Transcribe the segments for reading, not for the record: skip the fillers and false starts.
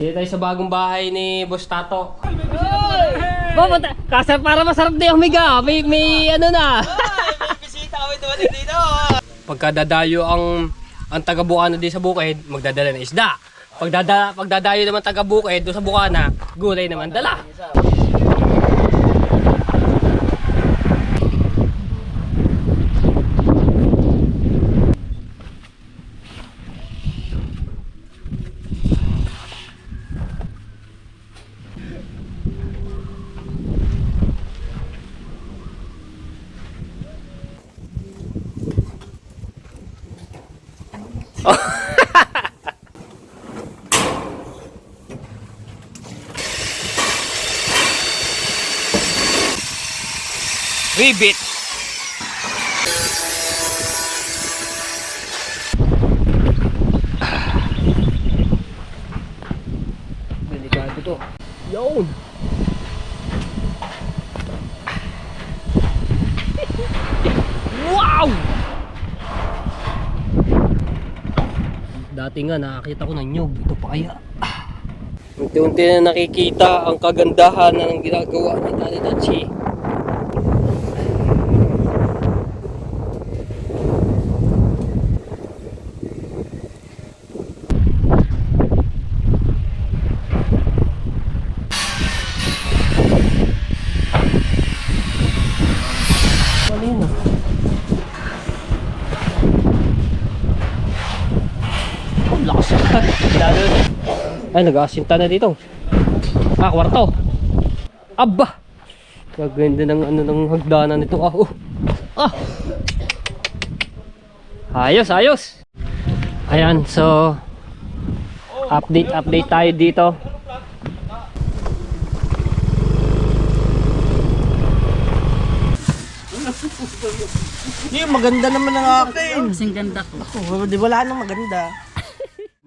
Dito tayo sa bagong bahay ni Boss Tato. Kasi para masarap na yung humiga. May ano na. May bisita kami dumating dito. Pagkadadayo ang taga-Bukana din sa bukid, magdadala ng isda. Pagdadayo naman taga-bukid doon sa Bukana, gulay naman dala. Ribbit. Delikado to. Yun. Wow! Dati nga nakakita ko ng nyug. Ito pa kaya. Unti-unti na nakikita ang kagandahan ng ginagawa ni Tati Tachi. Ay, nag-aasinta na dito. Kwarto. Aba! Kaganda ng ng hagdanan nito. Ayos. Ayan, so update tayo dito. Maganda naman ang akin. Kasing ganda ko. Di wala nang maganda.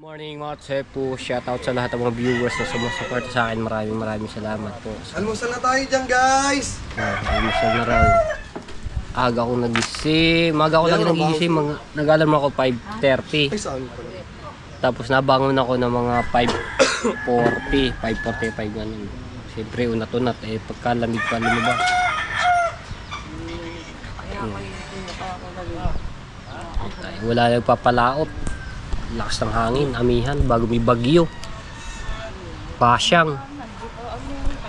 Morning mga tsepo, shoutout sa lahat ng mga viewers na sumusuporta sa akin. Maraming salamat po. Almusal na tayo dyan, guys. Almusal na raw. Aga ako nagising. Lagi nagigising. Nag-alarm ako 5:30. Ay, saan pa? Tapos nabangon ako ng mga 5:40, 5:45 ganun. Siyempre unat-unat pagkalamig pa lumabas. Wala nagpapalaot. Lakas ng hangin, amihan, bago may bagyo. Basyang.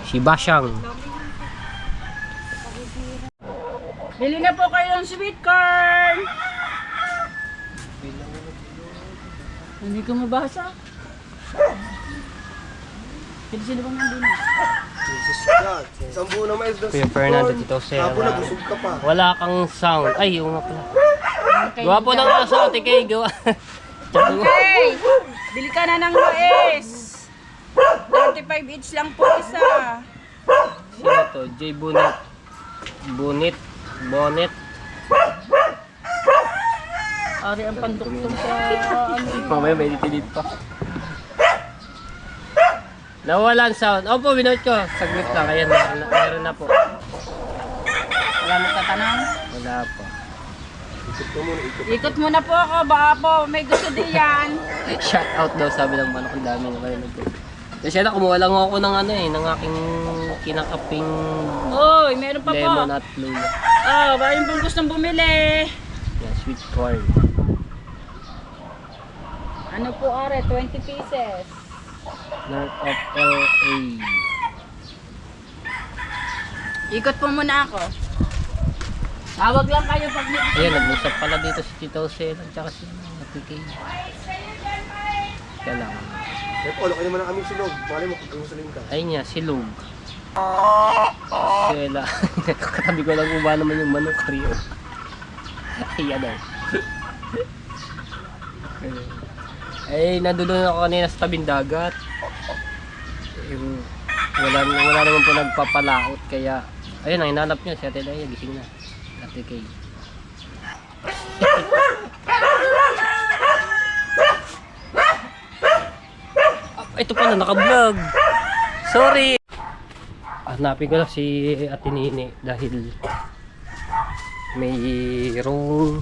Si Basyang. Bili na po kayo ng sweet corn. Hindi ko mabasa. Sino bang nandun? Isang buo na mais doon. Kuya Fernando, Tito Sera. Hapon na busog ka pa. Wala kang sound. Ay, yung nga pala. Gawa po ng aso, Ate Kay. Gawa. Okay, bili ka na ng mais. 35 each lang po isa. Sino to? J. Bonnet. Ari ang panduktong sa ano. Mamaya may ditilid pa. Nawala ang sound. Opo, binote ko. Saglit lang. Ayan, meron na po. Wala magtatanong? Wala po. Ikot muna po ako, baka po may gusto diyan. Shout out daw, sabi ng manok. Ang dami na kayo nag-go. Kasi na, kumuha lang ako ng ng aking kinakaping Oy, meron pa po. lemon at luya. Baka yung pong gustong bumili. Yeah, sweet corn. Ano po are, 20 pieces. North of LA. Ikot po muna ako. Tawag lang kayo pag Ayun, nag-usap pala dito si Tito Sel at saka si Ate Kay. Kaya lang. Eh, polo kayo naman ang aming silog. Mali mo, pagkamusalin ka. Ayun niya, si Lug. Sela. Katabi ko lang kung ba naman yung manok Rio. Ayan o. Eh, nandun ako kanina sa tabing dagat. Wala naman po nagpapalaot kaya ayun, ang hinanap niya si Ate Daya, gising na. Ate Kay. Ito pala, naka-vlog. Sorry. Hanapin ko lang si Ate Nini dahil mayroong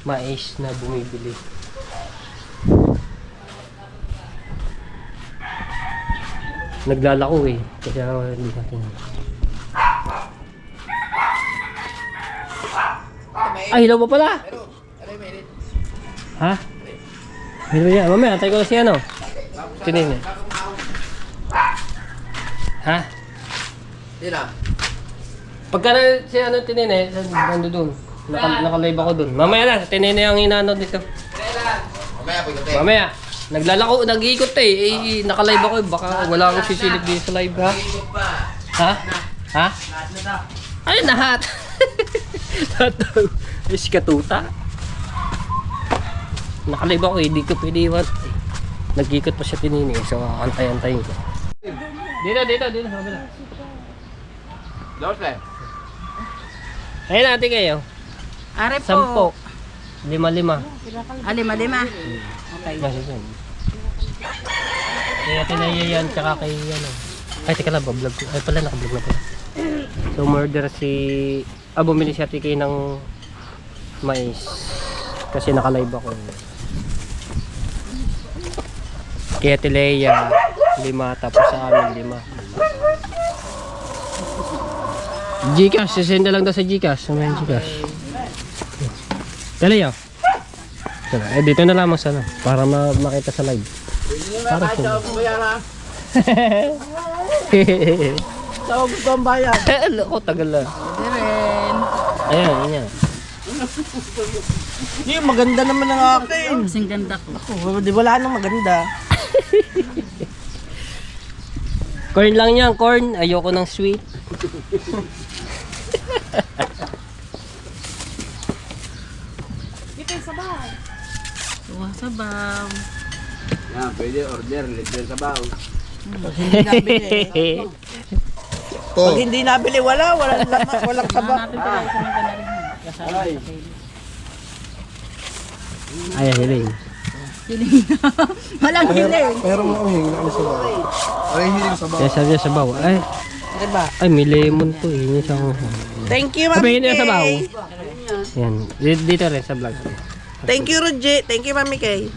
mais na bumibili. Naglalako eh. Kaya hindi natin. Ay, hilaw pa pala. Ha? Hilaw yan. Mamaya, antay ko na siya, ano? Tinin eh. Ha? Hindi na. Pagka na siya, ano, tinin eh, nando dun. Nakalive ako dun. Mamaya na, tinin eh ang inaano dito. Mamaya, pagdating. Mamaya. Naglalako, nag-iikot eh. Nakalive ako eh. Baka wala akong sisilip dito sa live, ha? Ha? Ha? Ay, lahat. Lahat daw. Ay, si Katuta. Nakalive ako eh. Di ko pwede iwan. Nag-iikot pa siya tinini. So, antay-antayin ko. Dito. Sa kabila. Ayun natin kayo. Are po. 10. 5. 5. 5. Okay. Kaya tinayayan tsaka kay ano. Ay, teka lang, vlog ko. Ay pala, nakablog na pala. So, murder si... bumili siya tiki ng mais. Kasi nakalive ako. Kaya Tileya, 5. Tapos sa amin, 5. Gcash, sisend na lang daw sa Gcash. May Gcash. Tileya. Dito na lamang sana para makita sa live. Para sa Tawag gusto ang bayan. Loko, tagal na. Diren. Ayan. Yung maganda naman ang akin. Kasing ganda ko. Di wala nang maganda. Corn lang yan, corn. Ayoko ng sweet. Tuwa sabaw. Yan, pwede order. Libre sa baw. Hindi nabili. Pag hindi nabili, walang sabaw. Hanapin ko lang sa mga na rin. Kasama Ay. sa kayo. Ay, hiling. Hiling na. Walang hiling. Pero mo kami hiling na sa baw. Ay, hiling sa baw. Kaya sabi niya sa baw. Ay, Diba? ay, may lemon to. Hingi siya ko. Thank you, Sabi Mami niya sa baw. Kay. Yan. Dito rin sa vlog. Thank you, Roger. Thank you, Mami Kay.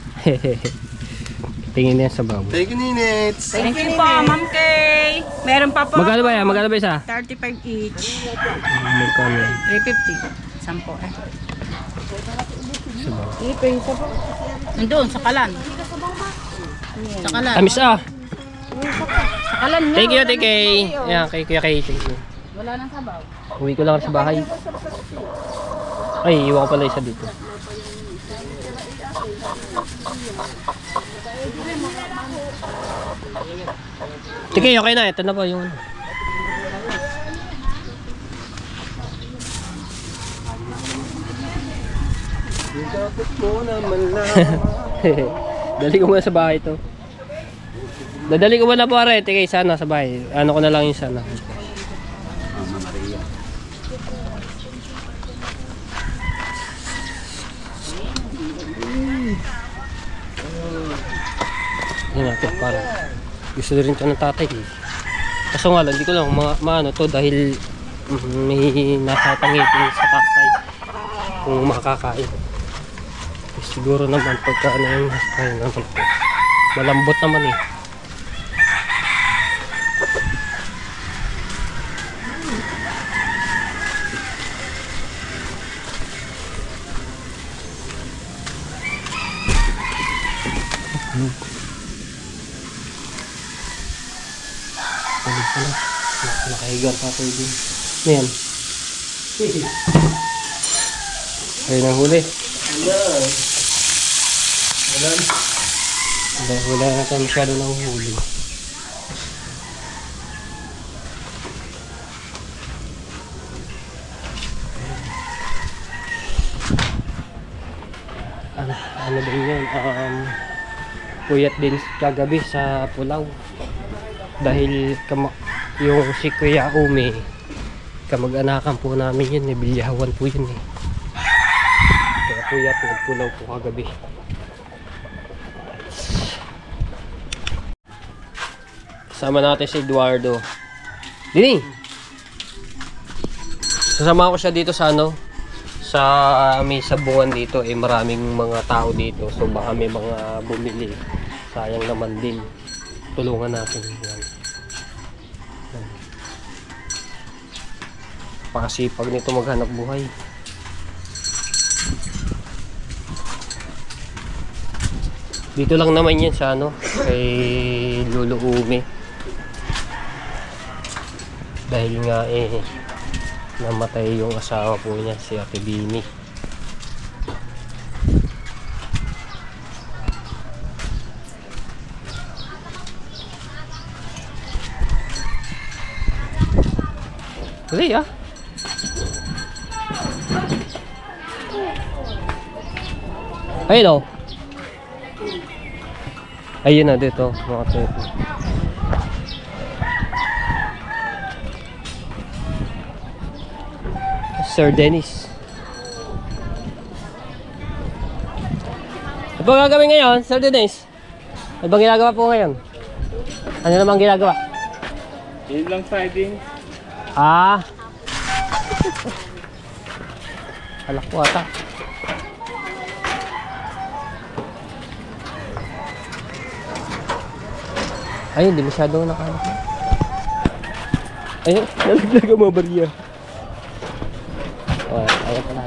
Tingin niya sa baw. Thank you, Ninits. Thank you po, Ma'am Kay. Meron pa po. Magkano ba yan? Magkano ba isa? 35 each. Magkano yan? 350. 10 eh. Sa baw. Nandun, sa kalan. Sa kalan. Tamis ah. Sa kalan nyo. Thank you. Ayan, kay Kuya Kay. Thank you. Wala nang sabaw. Uwi ko lang sa bahay. Ay, iwan ko pala isa dito. Sige, okay na. Ito na po yung... Dali ko muna sa bahay to. Dadali ko muna po rin. Tika, sana sa bahay. Ano ko na lang yung sana. Yan natin para gusto rin ito ng tatay eh. Kaso nga lang, hindi ko lang maano to dahil may nasa tangitin sa tatay kung makakain. Siguro naman pagka ano yun, ayun naman po. Malambot naman eh. Tulog pala. Nakahiga pa tayo din. Ano yan? Ayun ang huli. Wala na tayo masyado ng huli. Ano din yun? Puyat din kagabi sa Pulaw. Dahil yung si Kuya Umi, kamag-anakan po namin yun, Bilyawan po yun eh. Kaya puyat, nagpulaw po kagabi. Kasama natin si Eduardo. Dini! Sasama ko siya dito sa ano, sa may sabungan dito eh, maraming mga tao dito, so baka may mga bumili. Sayang naman din. Tulungan natin yan. Pakasipag nito maghanap buhay. Dito lang naman yan sa ano, kay Lolo Umi. Dahil nga namatay yung asawa po niya, si Ate Bini. Dali ah. Ayun oh. Ayun na dito mga tepo. Sir Dennis. Ano ba gagawin ngayon, Sir Dennis? Ano bang ginagawa po ngayon? Ano namang ginagawa? Yun lang siding. Ah. Alak ko ata. Ayun, di masyado nakalak. Ayun, nalaglag ang mga barya. Oh, ayun pala.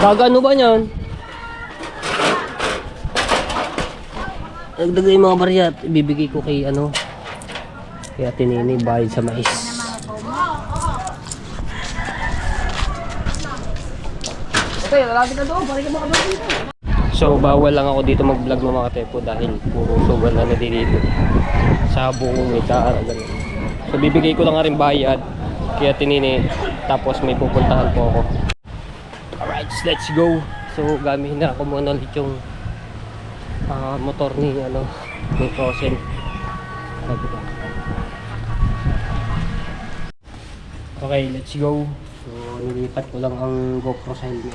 Gagano ba niyan? Nalaglag yung mga barya at ibibigay ko kay ano, kay Ate Nini, bayad sa mais. Okay, lalapit na doon, balik ka makabalik dito. So bawal lang ako dito mag-vlog ng mga tepo dahil puro sugal na dito sa buong ita. So bibigay ko lang nga rin bayad kaya tinini, tapos may pupuntahan po ako. Alright, let's go. So gamit na ako muna ulit yung motor ni Frozen. Okay, let's go. So nilipat ko lang ang GoPro sa helmet.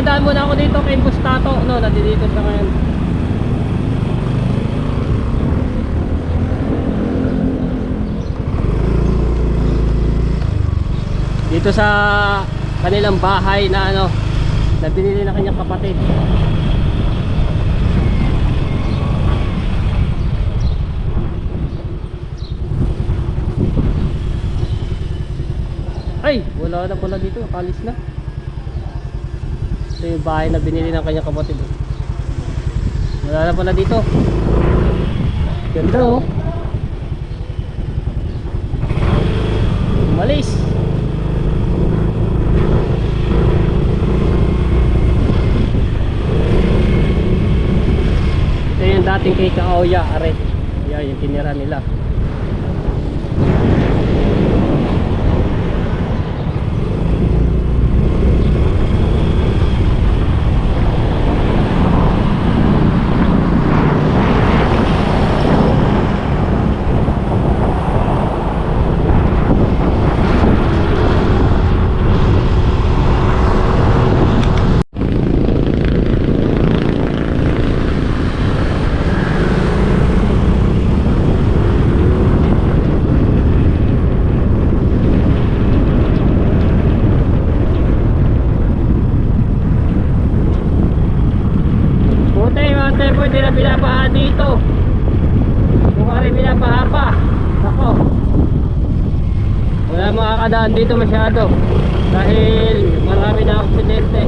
dadaan muna ako dito kay Bustato, no, nandito sa ngayon. Dito sa kanilang bahay na ano, na binili na kanyang kapatid. Wala na pala dito, kalis na. Ito yung bahay na binili ng kanyang kapatid. Wala na pala dito. Ganda oh. Umalis. Ito yung dating kay Kaoya, are. Yan, yung tinira nila. Pwede na binabaha dito. Kung rin binabaha pa, ako, wala makakadaan dito masyado dahil marami na aksidente.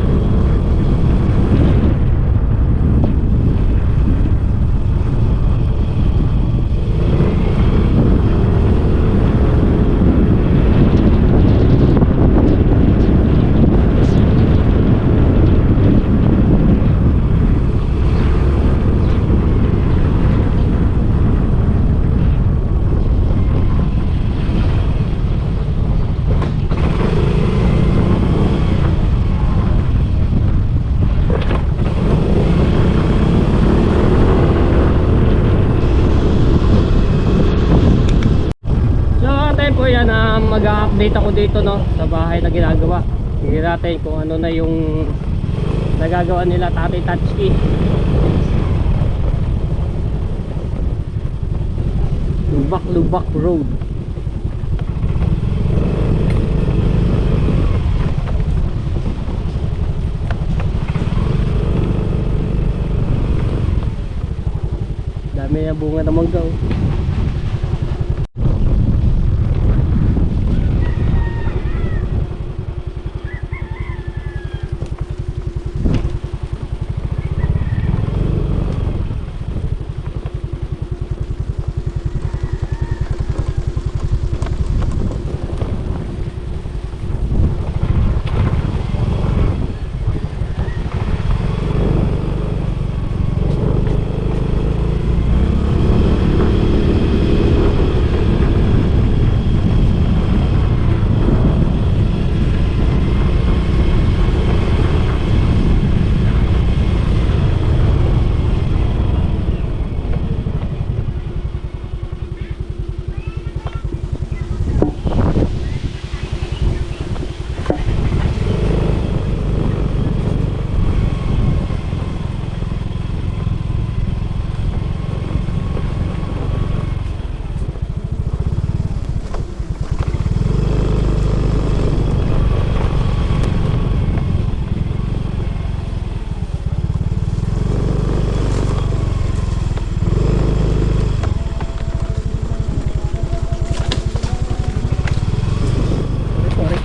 Mag-update ako dito no sa bahay na ginagawa. Tingnan natin kung ano na yung nagagawa nila Tatay Tatsuki. Lubak Road. Dami na bunga na mangga oh.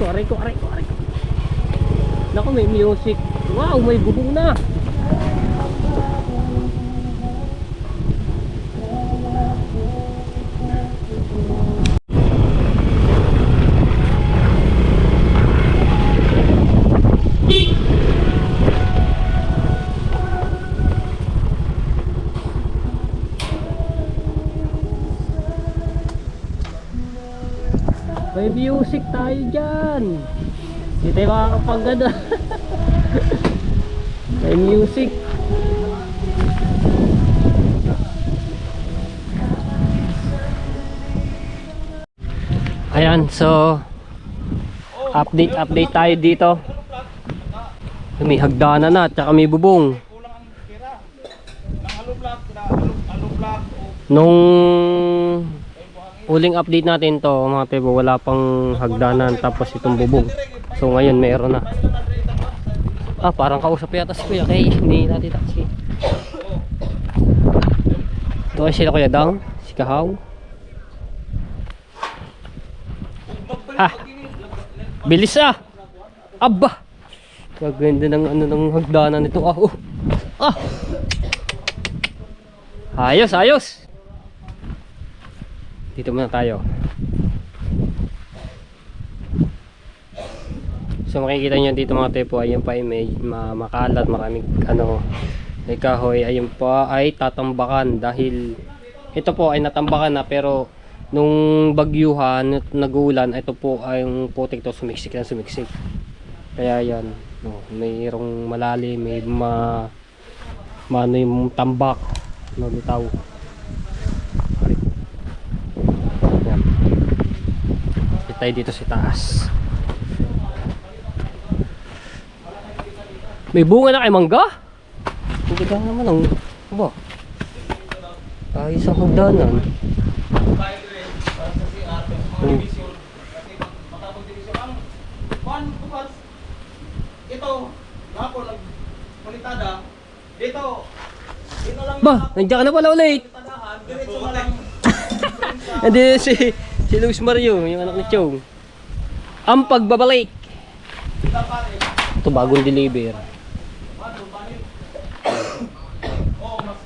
Aray ko. Naku, may music. Wow, may bubong na. May music tayo dyan. Hindi tayo makakapaganda. May music. Ayan, so update tayo dito. May hagdanan na, tsaka may bubong. Nung huling update natin to mga tebo, wala pang hagdanan tapos itong bubong. So ngayon meron na. Parang kausap yata si Kuya kay hindi natin taxi. Ito ay sila Kuya Dang, si Kahaw. Bilis ah! Aba! Gaganda ng ano ng hagdanan nito ah. Oh. Ah! Ayos, ayos! Dito muna tayo. So makikita nyo dito mga tepo, ayun pa ay may makalat, maraming ano, may kahoy. Ayun pa ay tatambakan dahil ito po ay natambakan na, pero nung bagyuhan, nag-uulan, ito po ay yung putik to sumiksik na sumiksik. Kaya yan, no, mayroong malalim, may mano yung tambak, no, bitaw. Yan. Dito tayo dito sa taas. May bunga na kay mangga? Hindi ka naman ang ba? Ayos ang hagdanan. Ito, ako nagpalitada. Dito lang Ba, nandiyan ka na pala ulit. tadahan, diretso na lang. Hindi si Luis Mario, yung anak ni Chong. Ang pagbabalik. Ito bagong deliver. Oh, mas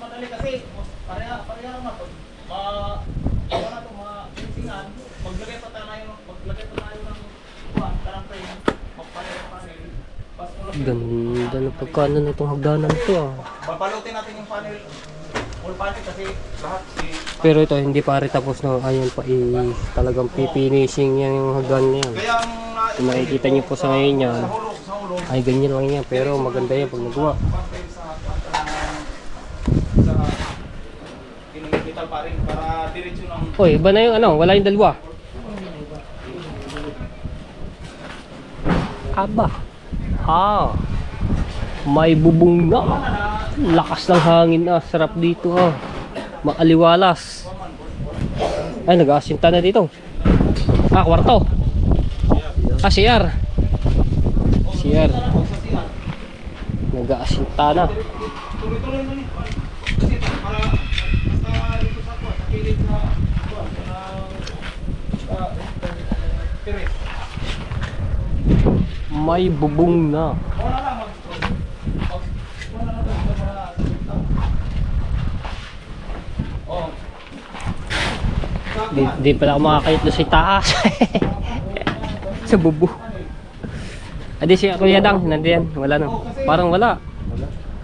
madali kasi pareha naman to. Wala to ma-finsingan. Maglagay pa tayo ng kuwan, karang frame. Magpareha panel. Ganda na pagkano na itong hagdanan to ah. Babalutin natin yung panel. Full panel kasi lahat Pero ito hindi pa rin tapos na, ayun pa talagang pifinishing yan yung hagdan na yan. kaya ang Kung nakikita niyo po sa ngayon yan, sa ulo ay ganyan lang yan, pero maganda yan pag nagawa. sa kinikital pa rin para diretso ng Oy, iba na yung ano, wala yung dalawa. Aba. Ah. May bubong na. Lakas ng hangin na, sarap dito ah. Maaliwalas. Ay, nag-aasinta na dito. Ah, kwarto. Ah, CR. CR. Nag-aasinta na. tuloy-tuloy na nito. Kasi para basta dito sa kuwan, sa kilid na kuwan, tiris. May bubong na. Wala lang wala na to sa mga oh. Di pala ako makakayot doon sa taas. Sa bubo. Adi si Kuya Dang, nandiyan. Wala na. Parang wala.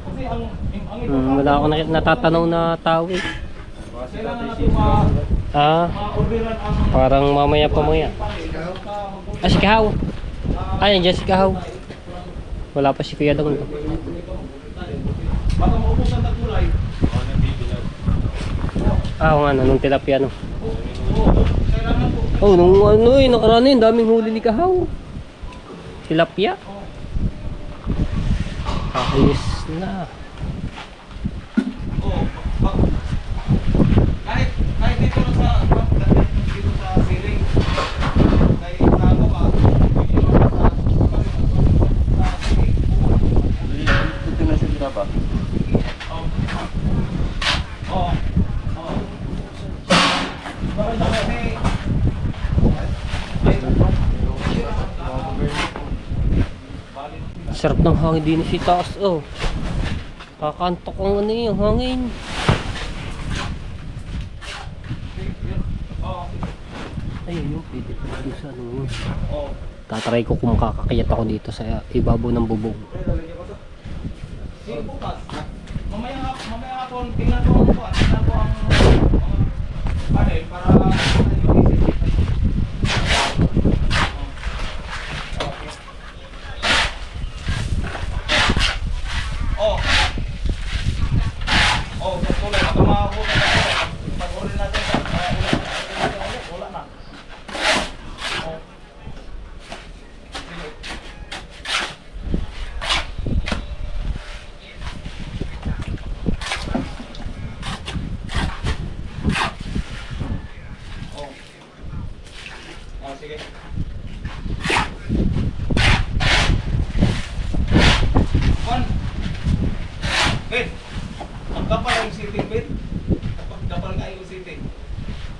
Kasi ang Wala ako natatanaw na tao eh. kailangan natin Ah, ma-orderan ang parang mamaya pa mga. Ah, si Kahaw. Ah, nandiyan si Kahaw. Wala pa si Kuya Dang. baka maubusan ng kulay. Ah, oo nga, nung tilapia no. Kailangan po Oh, nung ano eh, nakaraan yun, daming huli ni Kahaw. Tilapia. Ayos na. kahit dito na sa dito sa ceiling. Kahit tago ka. Dito na sa ceiling. Ito na siya ba? Oo. Oo. Bakit kasi Sarap ng hangin din si taas oh. Kakantok ang ano yung hangin. Ayun yung pwede dito sa ano yun. Tatry ko kung makakakayat ako dito sa ibabaw ng bubong. bukas. Mamaya hapon tingnan ko ang panel para Oh. Oh, tuloy baka mahuli na. Pag huli natin, wala na. Oh. Oh. Ah, sige. Juan. Ben, ang kapal yung sitting, Ben. Kapal nga yung sitting.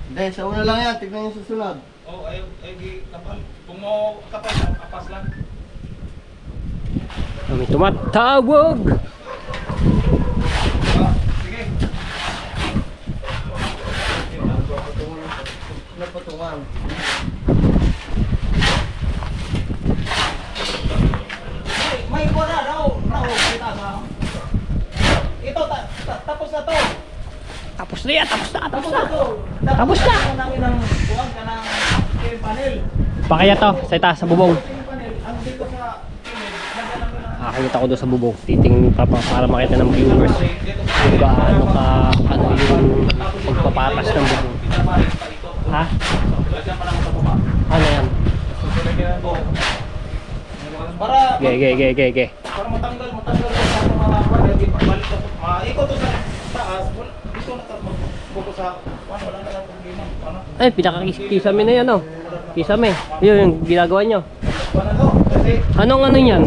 Hindi, sa una lang yan. Tignan yung susunod. Oh, ayaw, di kapal. Kung mo kapal, apas lang. May tumatawag. Sige. Napatungan. May wala raw. Kita sa. Ito, tapos na to. Tapos na yan, tapos na. Tapos na. Namin ng buwan ka ng panel. Pakaya to, sa itaas, sa bubong. Panel, ang dito sa Nakakita ko doon sa bubong. Titingin pa para makita ng viewers kung gaano ka, ano yung pagpapatas ng bubong. Ha? Ano yan? Para Ge. para matanggal ko sa mga balik maikot to sa taas. Dito na buko sa wala na lang problema. Ano? Ay, pinakakisame na yan, oh. Kisame. Yun yung ginagawa nyo. Ano to? Kasi Anong ano yan?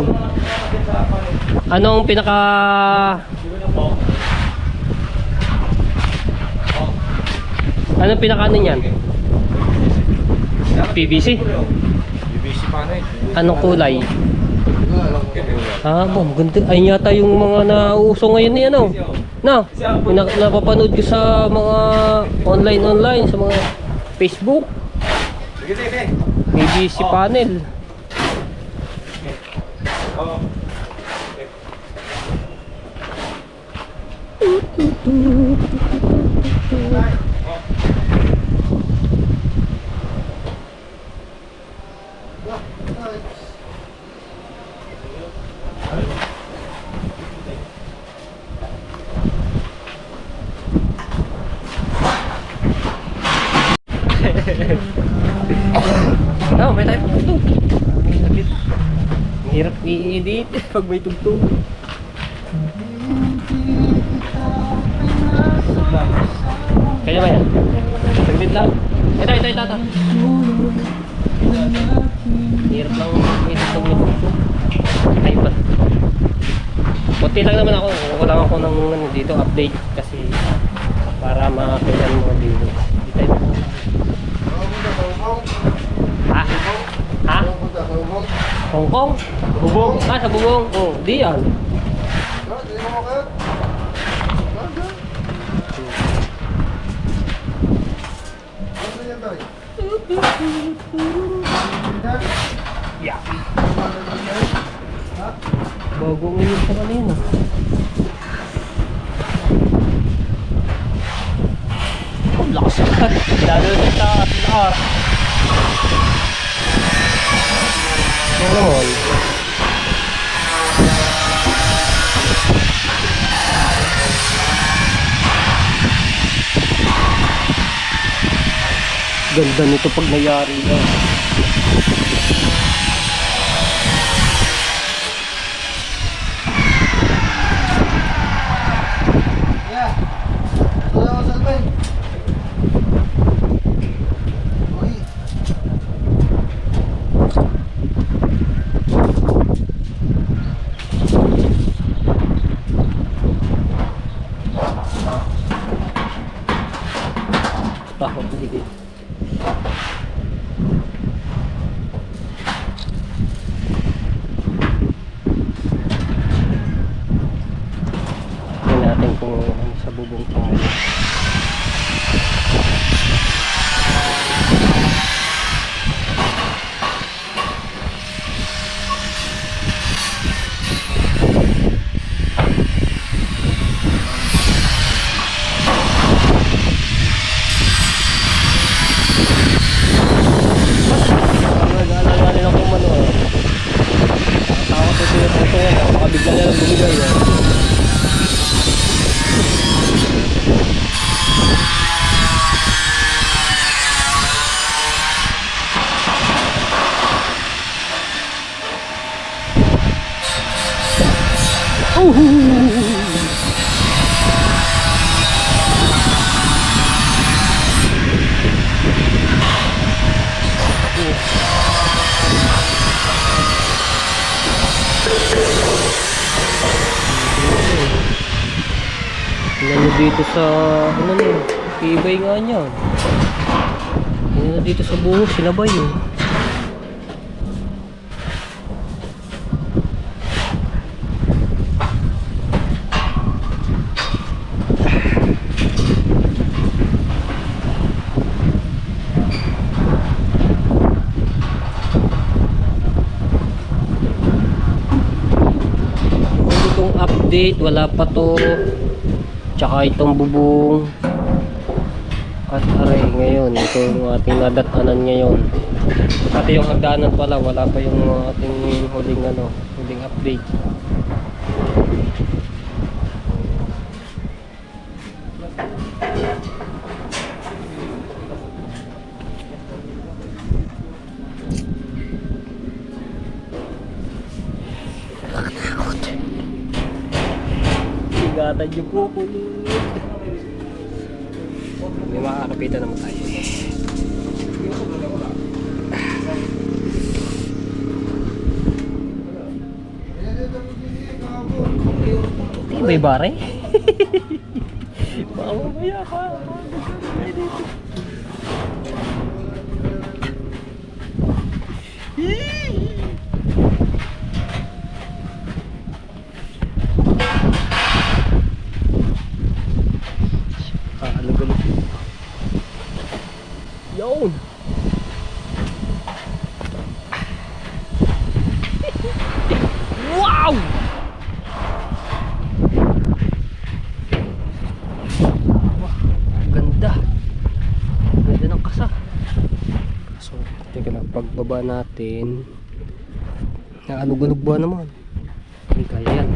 Anong pinaka... Anong pinaka ano yan? PVC? BBC pa na eh. Anong kulay? Ah, maganda. Ayun yata yung mga nauuso ngayon ni ano. No, yung napapanood ko sa mga online, sa mga Facebook. sige. PVC panel. Oh. Oh, may tayo tugtog. Hirap i-edit pag may tugtog. Kaya ba yan? Saglit lang. Ito. Hirap lang i-edit pag may tugtog. Ay ba? Kunti lang naman ako. Kukulang ako ng ano, dito update kasi para makakita ng mga viewers. Di tayo. Ha? Ha? Hong Kong? Bubong? Ah, sa bubong? Oh, di yan. Yeah. Bago ngayon sa kanina. Oh, lakas ka. Lalo na sa taas. Ano naman? Ganda nito pag nangyari yan. Sige. Tingnan natin kung sa bubong tayo. Bigla na lang bumigay yan. Tingnan nyo dito sa ano na tibay nga niyan. Tingnan nyo dito sa buhok, sinabay yun. update, wala pa to. Tsaka itong bubong. At aray, ngayon, ito yung ating nadatanan ngayon. Pati yung hagdanan pala, wala pa yung ating huling update. Ingatan niyo po kulit. May makakapitan naman tayo. May bare? Baka mamaya ka. Alog-alog. Yun! Wow! Ganda. Ganda ng kasa. So, teka na, pagbaba natin. Naalog-alog ba naman? Hindi kaya yan.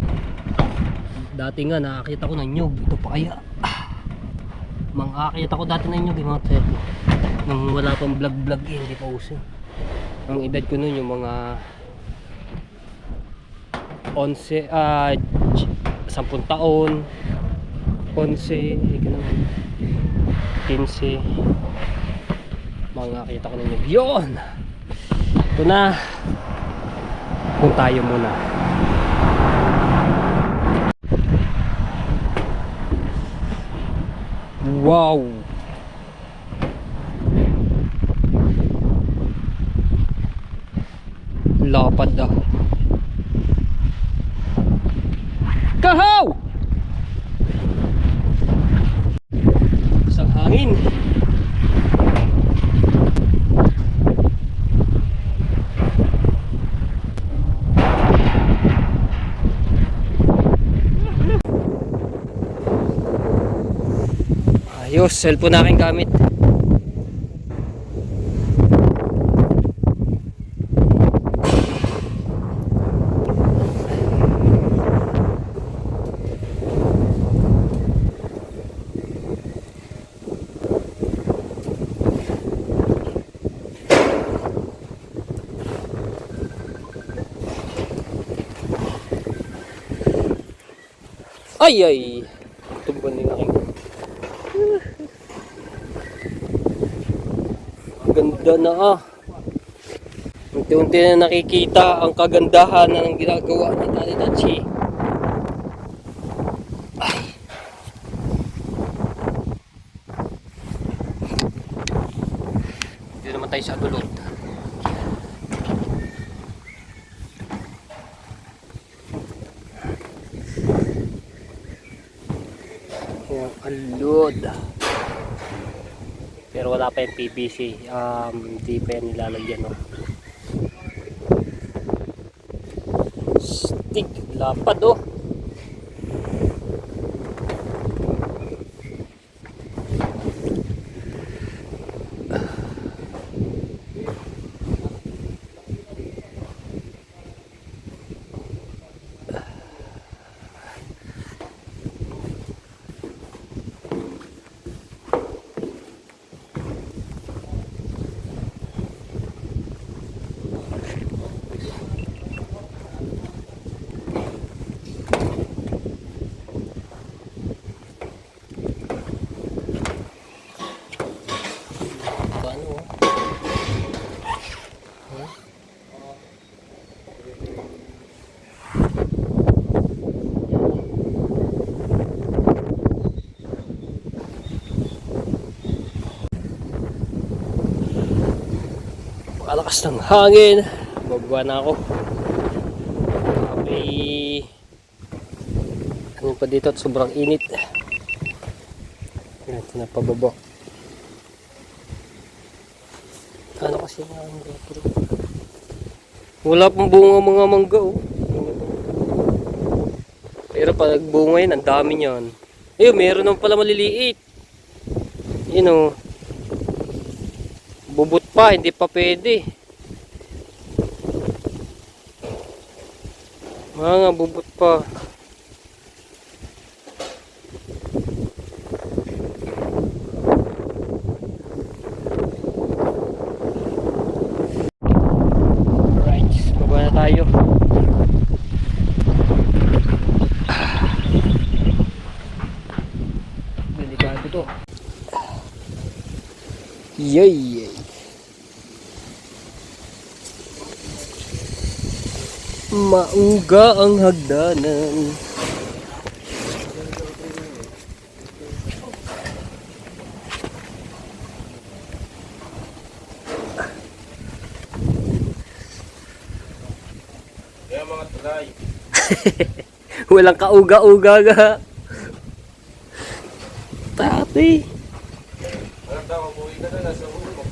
Dati nga nakakita ko ng nyug. Ito pa kaya. Makakita ko dati ng nyug mga sir. Nung wala pang vlog-vlog eh, hindi pa uso. Ang edad ko nun yung mga 10 taon 11, 15 mga kita ko ninyo yun. Ito na, kung tayo muna. Wow, lapad ah. Kahaw! Isang hangin. Ayos, cellphone na aking gamit. Ay ay, tumban din aking. Ganda na ah. Unti-unti na nakikita ang kagandahan ng ginagawa ni Tati Tachi. Ay. Dito naman tayo sa dulot. Alod. Pero wala pa yung PVC. Hindi pa yan nilalagyan. No? Stick. Lapad oh. Lakas ng hangin. Bababa na ako. May ano pa dito at sobrang init. Yan, pinapababa. Ano kasi nga ang gapro? Wala pang bunga mga mangga oh. Pero pag bunga yan, ang dami niyan. Ayun, meron naman pala maliliit. Yun o. Bubot pa, hindi pa pwede. Mga bubot pa. Alright, baba na tayo. Delikado to. Yay! Mauga ang hagdanan. Kaya mga tulay. Walang kauga-uga ga. Tati. Alam daw, mabuhay ka na nasa ulo mo.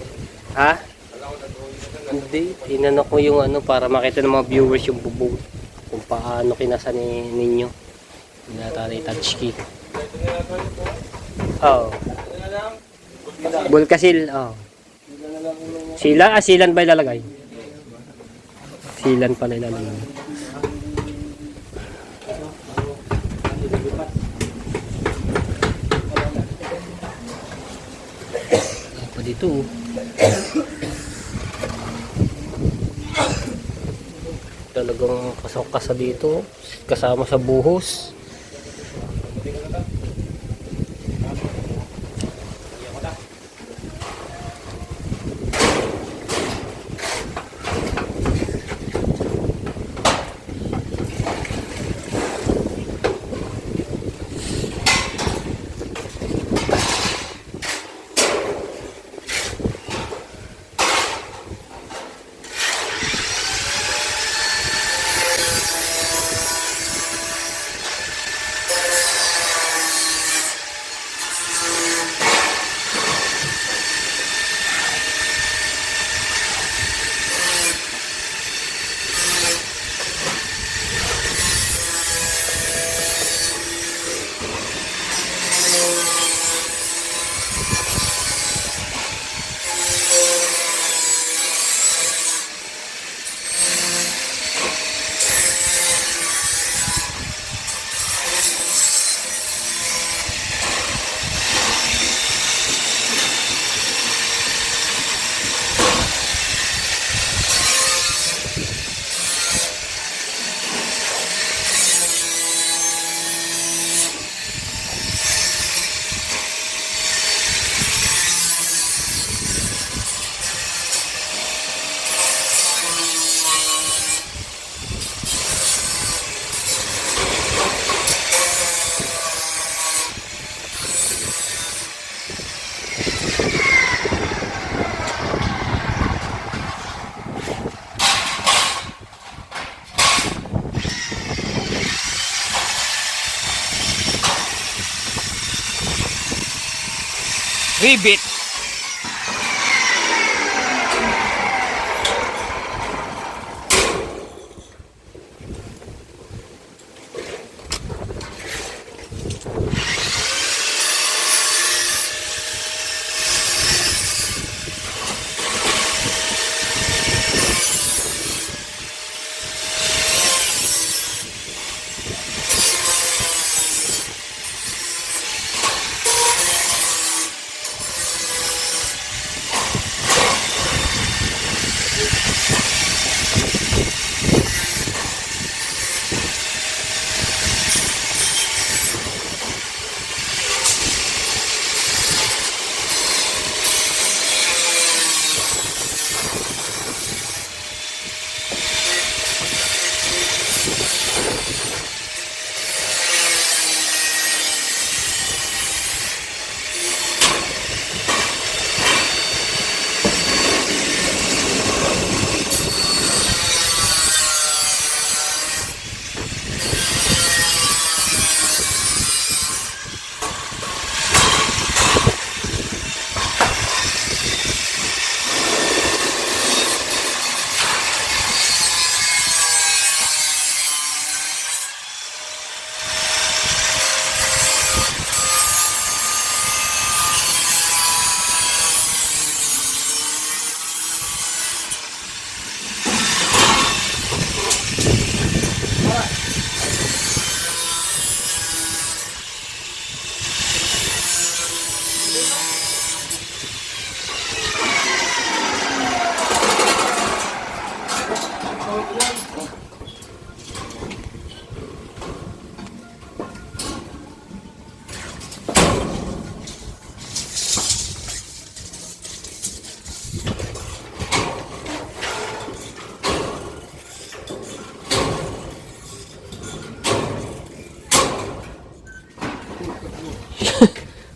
Ha? Alam ko nag-uwi ka na. Hindi. Tinanong ko yung ano para makita ng mga viewers yung bubong. Kung paano kinasa ninyo. Hindi na tayo touch key. Ito na lang tayo po. Oo. Ito na lang. Bulkasil. Oo. Silan ba ilalagay? Silan pala ilalagay. Apa dito? Talagang kasok-kasa dito. Kasama sa buhos. Ribbit.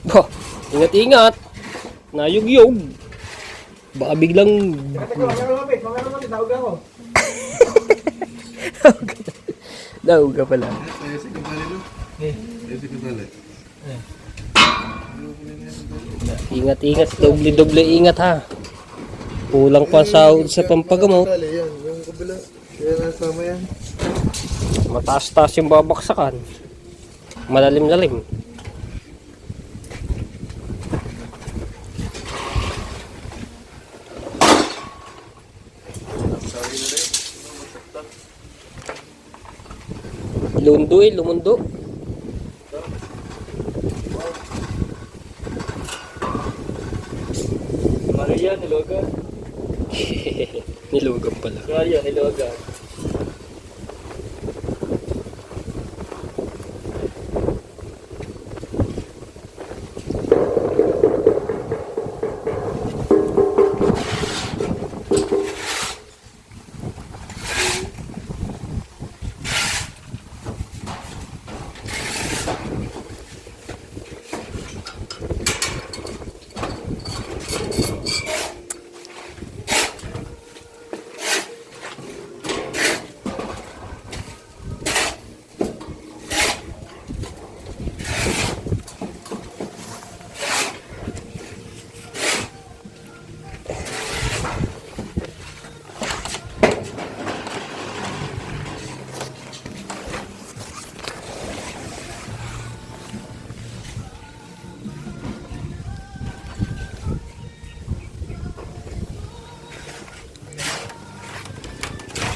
Bah, ingat-ingat. Nayugyog. Baka biglang... Daog ka pala. Ingat-ingat. Doble-doble ingat ha. Kulang pa sahod sa pampagamot. Yan, yung kabila. Kaya nasama yan. Mataas-taas yung babaksakan. Malalim-lalim. Lundo lumundo. Maria, nilogan. Nilugan pala. Maria, nilogan.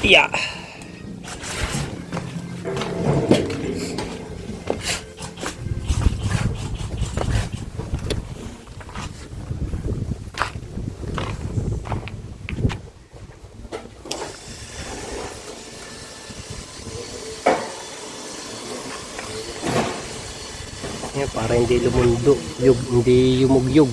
Yeah. Yan, para hindi lumundo, hindi yumugyog.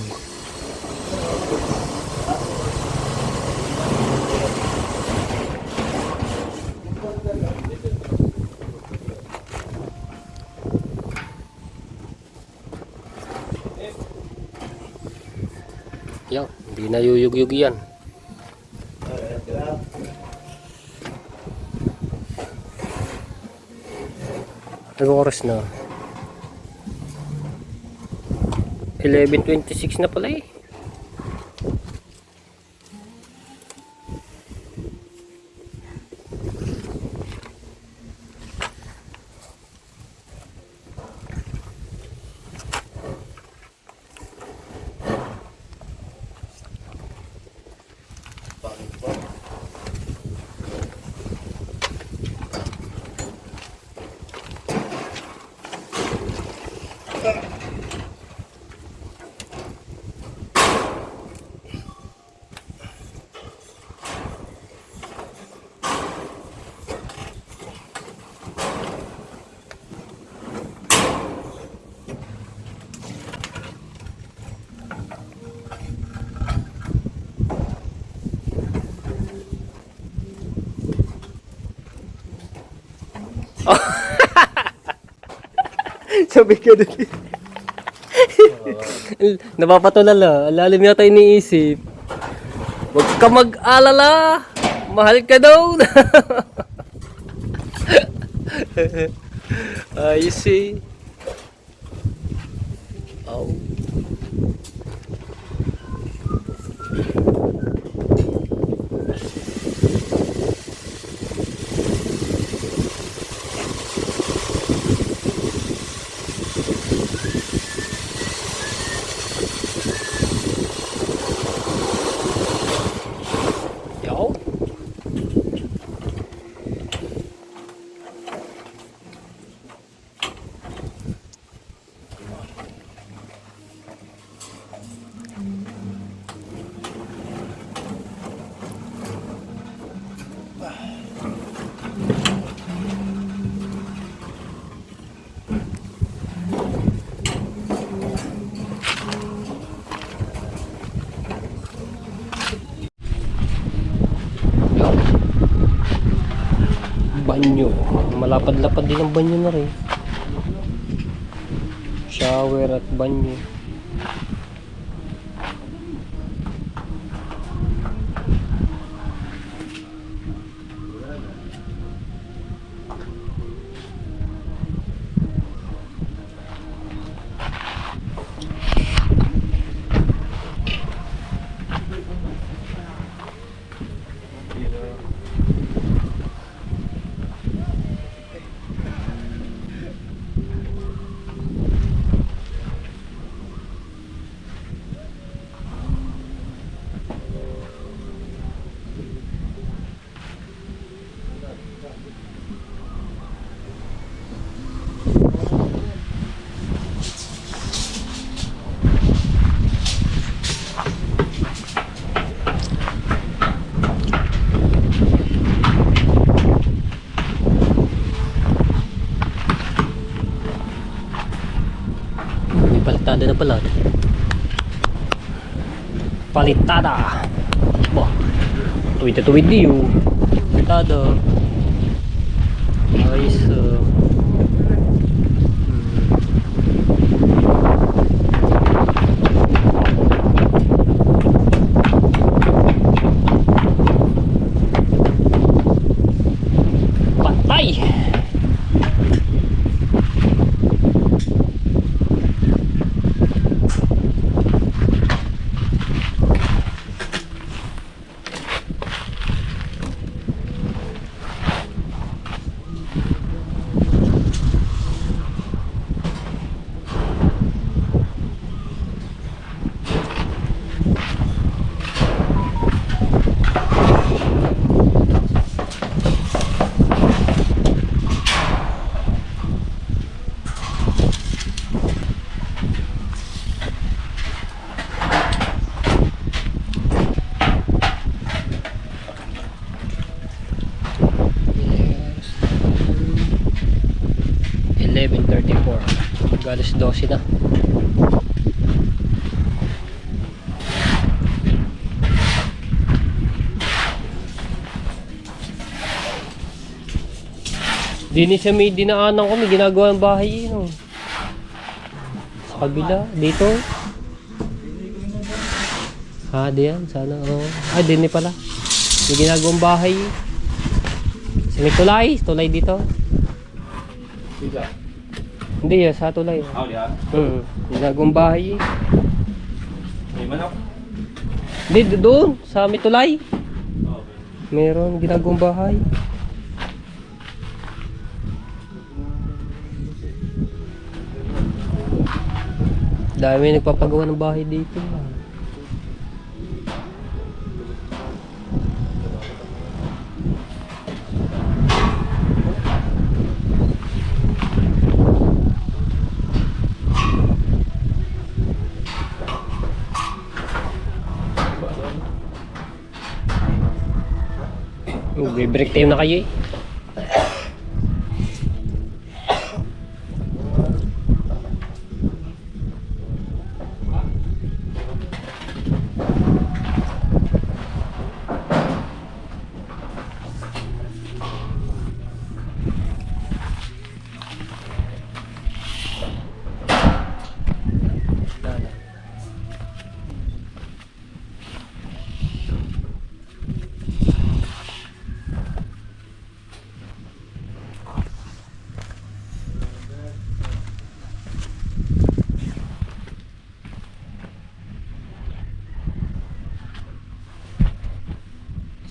Yan, hindi na yuyug-yug yan. Anong oras na? 11:26 na pala eh. Sabi ka din. Napapatulala. Lalim yata iniisip. Huwag ka mag-alala. Mahal ka daw. Ayos eh. Oh. Yo. Banyo. Malapad-lapad din ang banyo na rin. shower at banyo. Palitada na pala. Palitada. Bah. Tuwid di yun. Palitada. Ayos. Patay. Alas 12 na. Dini siya may dinaanan ko, may ginagawa ng bahay no. Sa kabila, dito. Diyan, sana oh. Dini pala. May ginagawang bahay. May tulay dito. Dito. Hindi sa tulay. Diyan. Ginagawang bahay. May manok. Hindi, doon, sa may tulay. Okay. Meron ginagawang bahay. Dami nagpapagawa ng bahay dito. Break time na kayo eh.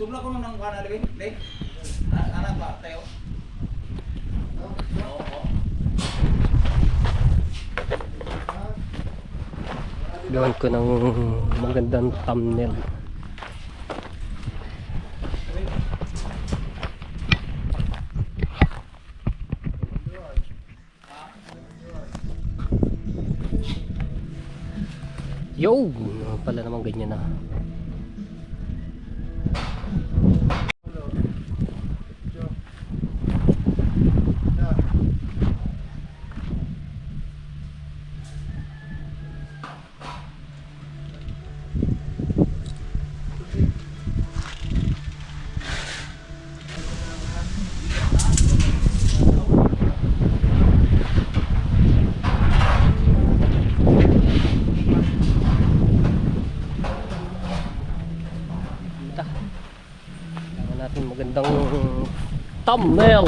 Sumla ko nang kana lagi, le. Anak ba tayo? Gawan ko ng magandang thumbnail. Yo! Pala naman ganyan na. thumbnail.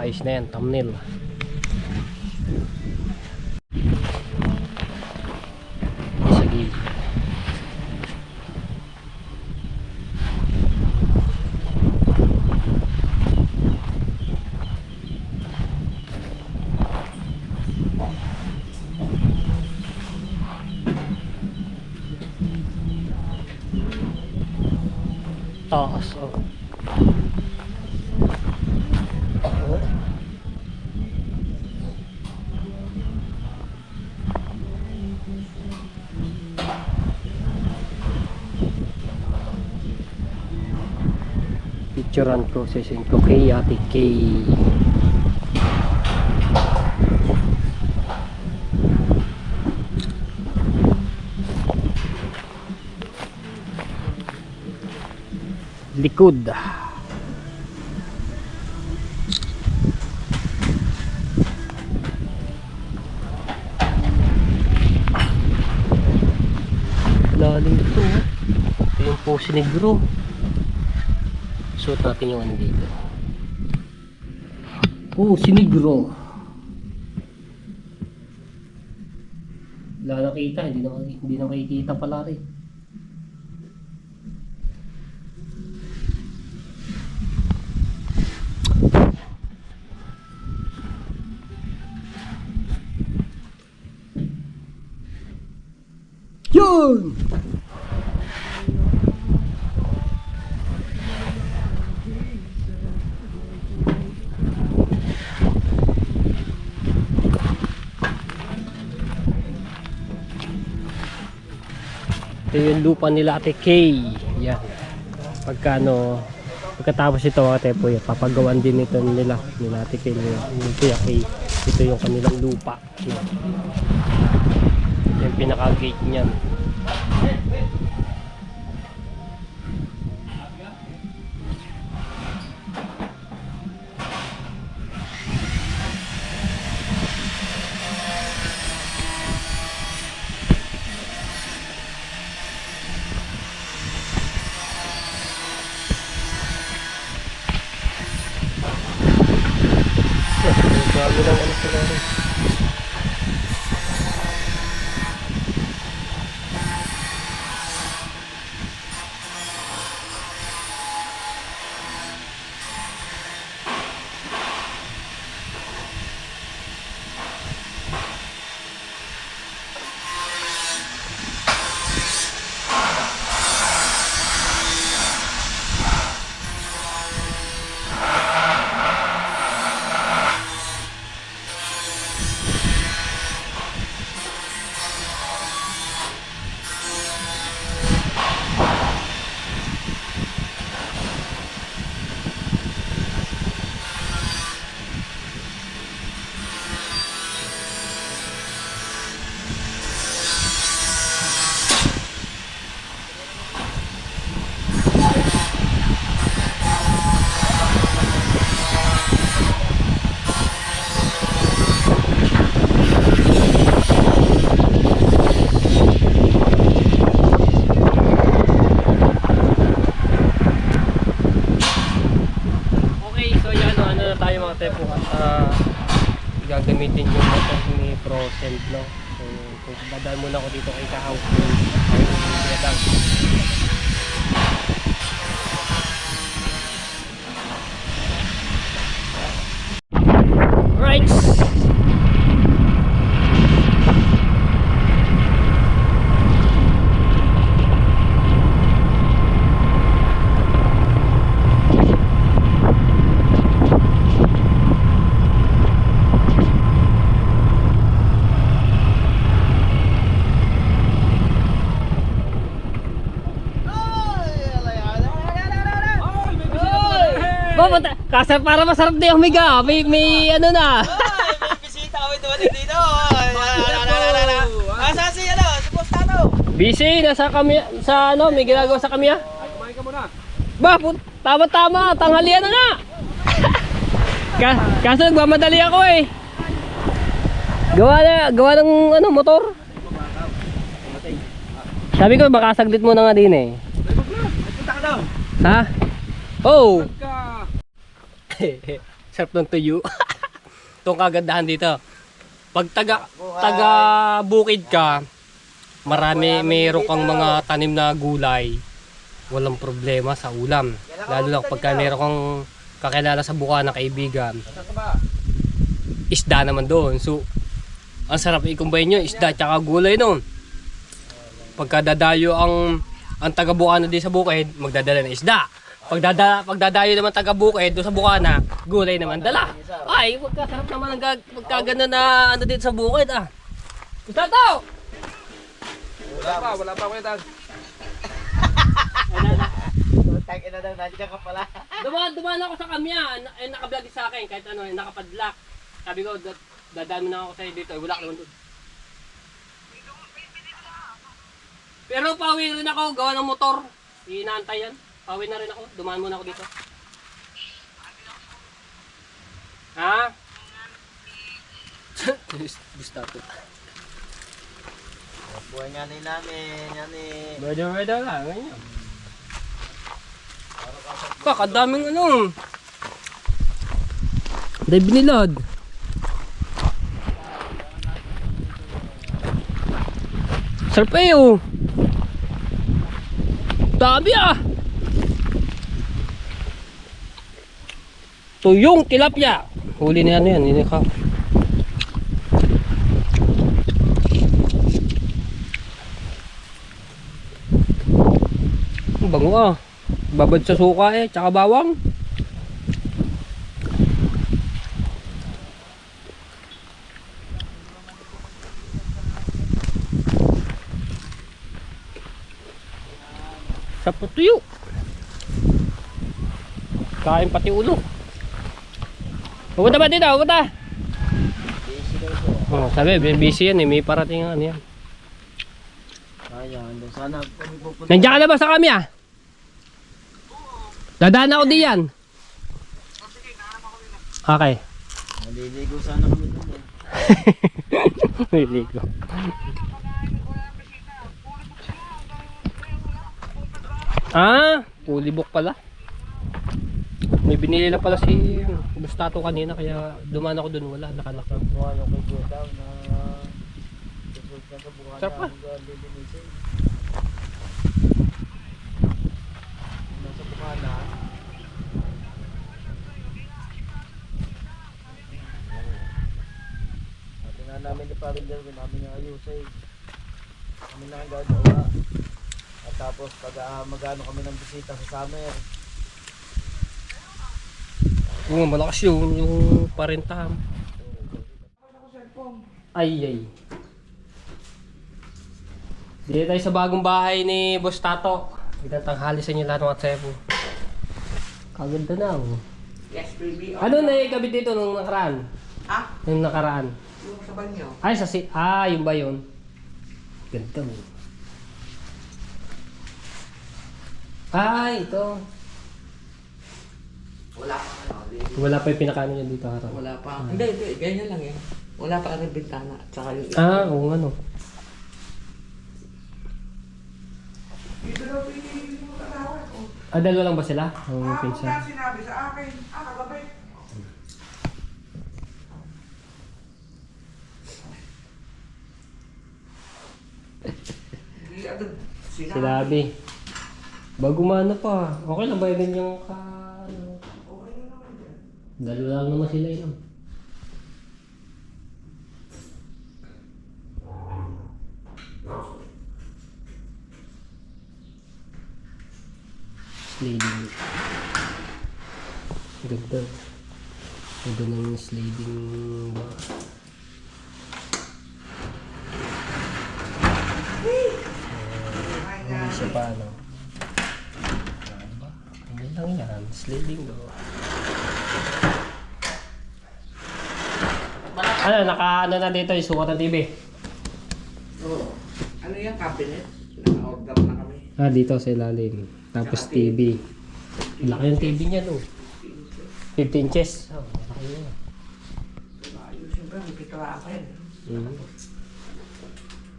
Ayos na yan, thumbnail. Sa gilid. Taas, oh. Picturean processing ko kay Ate Kay. Likod. Lalim ito. Ito yung Poso Negro. Suot natin yung ano dito. Oh, Sinigro. Wala nakita, hindi na makikita pala rin. Yun! Ito yung lupa nila Ate Kay. Yan. Pagkatapos ito Ate po, papagawan din ito nila Ate Kay. Yung Kuya Kay. Ito yung kanilang lupa. Yan. Yung pinaka-gate niyan. Grabe lang ano sila rin. Gagamitin yung motor ni Procent, no? So dadaan muna ako dito kay Kahaw. Right. Kasi para masarap din humiga. May ano na. May bisita kami dumating dito. Asa si ano? Si Postano. Busy, nasa kami, sa ano, may ginagawa sa kami ah. Kumain ka muna. Ba, tama-tama, tanghalian na nga. Kaso nagmamadali ako eh. Gawa ng ano, motor. Sabi ko, baka saglit mo na nga din eh. Punta ka daw. Ha? Oh! Sarap ng tuyo. Itong kagandahan dito. Pag taga bukid ka, mayroon kang mga tanim na gulay. Walang problema sa ulam. Lalo lang pagka meron kang kakilala sa buka na kaibigan. Isda naman doon. So, ang sarap i-combine nyo, isda tsaka gulay noon. Pagka dadayo ang taga-Bukana din sa bukid, magdadala ng isda. Pagdadayo naman taga-bukid doon sa Bukana, gulay naman dala. Ay, magkasarap naman ang magkagano na ano din sa bukid ah. Gusto to! Wala pa kuya Tag. Tag ina daw, nandiyan ka pala. Dumaan ako sa kamya, naka-vlog sa akin kahit ano, nakapadlock. Sabi ko, dadaan mo na ako sa'yo dito, wala ka naman doon. Pero pauwi rin ako, gawa ng motor. Inaantay yan. Pauwi na rin ako, dumaan muna ako dito. Ha? Gusto ko. Buhay nga namin, yan eh. Bada lang, ganyan. Kakadaming ano. Dahil binilad. Sarap eh oh. Dami ah. Tuyong tilapia. Huli na yan, hindi ka. Bango ah. Babad sa suka eh, tsaka bawang. Sa putuyo. Kain pati ulo. Pupunta ba dito? Pupunta. Oh, sabi, busy yan eh. May parating ano yan. Ayan, sana pupunta. Nandiyan ka na ba sa kami ah? Dadaan ako diyan. Okay. Maliligo sana kami doon eh. Maliligo. Ah, fully book pala. May binili na pala si Bustato kanina kaya dumaan ako dun, wala, nakalak. Mukha yung kay Kuya daw na susunod na sa buwan Sarap ah. lilinisin. Nasa Bukana. Ate nga namin ni Paring Derwin, namin yung ayusay. Kami na ang gagawa. At tapos pag magano kami ng bisita sa summer. Oo, malakas yun, yung parentahan. Ay. Dito tayo sa bagong bahay ni Boss Tato. Tanghali sa inyo lahat mga tsebo. Kaganda na oh. Yes, baby. Ano na yung gabi dito nung nakaraan? Ha? Nung nakaraan? Yung sa banyo. Ay, yung ba yun? Ganda mo. Ay, ito. Wala pa. Wala pa yung pinakaano niya dito harap. Wala pa. Hindi. Ganyan lang eh. Wala pa rin bintana. Tsaka yung... Ah, oo nga no. Dito daw pinili mo katawad. Ah, dalawa lang ba sila? Ang pinsan. Sinabi sa akin. Kagabi. Hindi agad. Sinabi. Bago mana pa. Okay lang ba yung ganyang ka... Ano? Dalawa lang naman sila yun. Sliding. Ganda. Ganda ng sliding ba? Hindi siya pa ano. Ano lang yan? Sliding do. Ano, ano na dito yung sukat ng TV? Oo. Ano yung cabinet? Naka-order na kami. Ah, dito sa ilalim. Tapos TV. Laki yung TV niya, no? 15 inches. Oh, laki niya. Ayos yung may pitraka yan.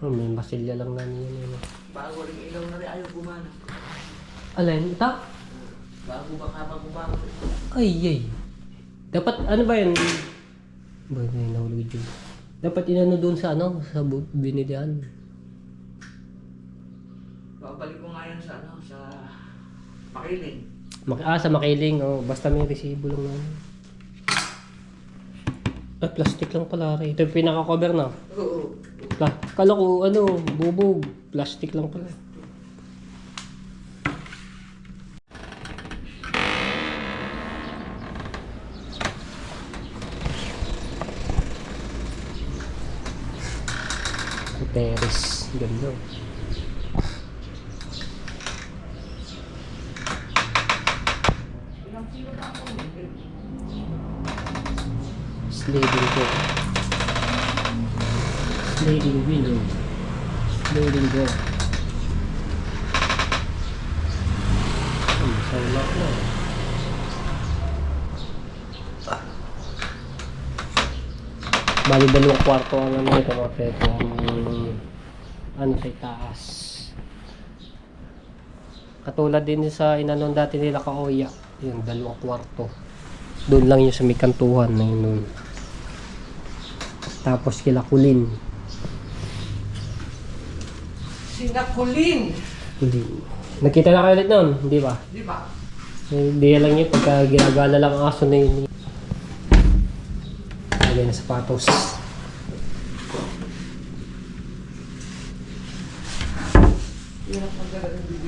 Oh, may masilya lang na niya yun. Bago rin ilaw na rin ayaw gumana. Alin? Ito? Bago baka bago-bago. Ay. Dapat, ano ba yun? Ba, nahulog yun. Dapat inano doon sa ano, sa binilihan. Babalik ko nga yan sa ano, sa Makiling. Sa makiling, oh. Basta may resibo lang naman. Ay, plastic lang pala rin. Ito yung pinaka-cover na. Oo. Kala ko, ano, bubog. Plastic lang pala. Terrace. Ganda. Sliding door. Sliding window. Sliding door. Masawala na. Bali dalawang kwarto ang ano ito mga peto. Ano sa itaas. Katulad din sa inanon dati nila Kaoya. Yung dalawang kwarto. Doon lang yung sa may kantuhan na yun. Tapos kila Kulin. Sinakulin! Kulin. Nakita na kayo ulit nun, di ba? Di ba? Hindi lang yun pagka ginagala lang ang aso na yun. Lagay na sapatos. Yun ang pagdala ng video.